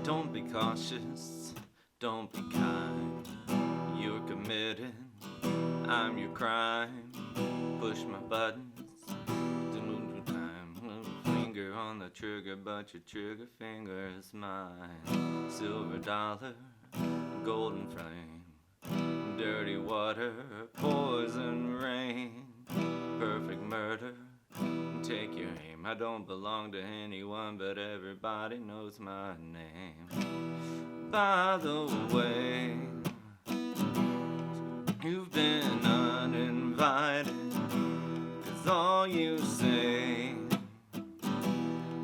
Don't be cautious, don't be kind. You're committed, I'm your crime. Push my buttons, finger on the trigger, but your trigger finger is mine. Silver dollar, golden flame, dirty water, poison rain, perfect murder. Take your aim. I don't belong to anyone, but everybody knows my name. By the way, you've been uninvited, 'cause all you say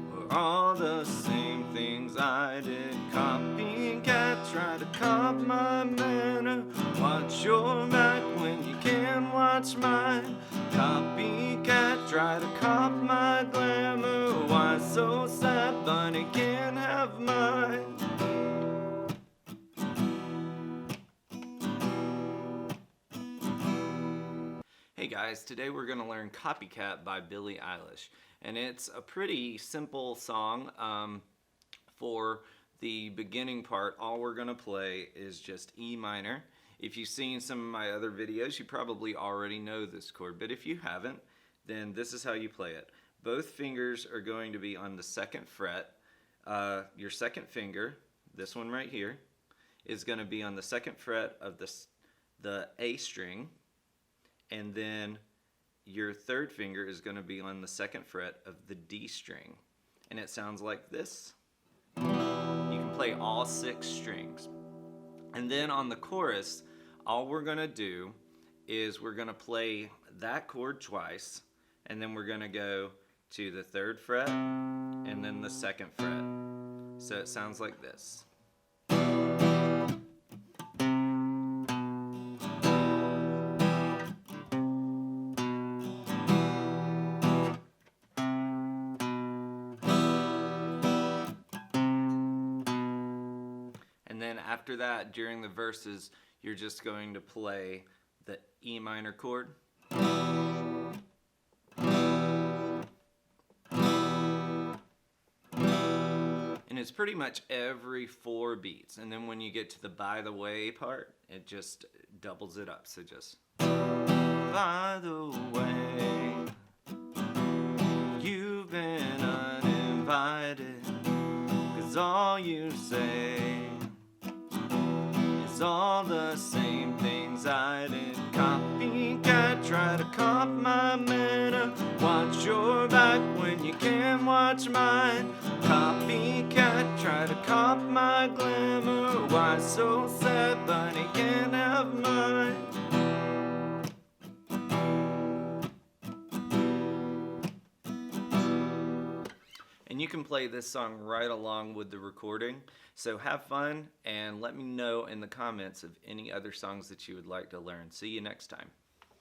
were all the same things I did. Copycat, try to cop my manner. Watch your back when you can watch mine. Copycat, try to cop my glamour. Why so sad, bunny can't have mine? Hey guys, today we're going to learn Copycat by Billie Eilish. And it's a pretty simple song. For the beginning part, all we're going to play is just E minor. If you've seen some of my other videos, you probably already know this chord. But if you haven't, then this is how you play it. Both fingers are going to be on the second fret. Your second finger, this one right here, is going to be on the second fret of the A string. And then your third finger is going to be on the second fret of the D string. And it sounds like this. You can play all 6 strings. And then on the chorus, all we're going to do is we're going to play that chord twice, and then we're going to go to the 3rd fret and then the 2nd fret. So it sounds like this. And then after that, during the verses, you're just going to play the E minor chord. And it's pretty much every 4 beats. And then when you get to the by the way part, it just doubles it up. So just by the way, you've been uninvited, 'cause all you say is all the same things I did. Copycat, try to cop my manner. Watch your back when you can watch mine. Copycat, try to cop my glamour. Why so sad, bunny can't have mine? And you can play this song right along with the recording. So have fun and let me know in the comments of any other songs that you would like to learn. See you next time.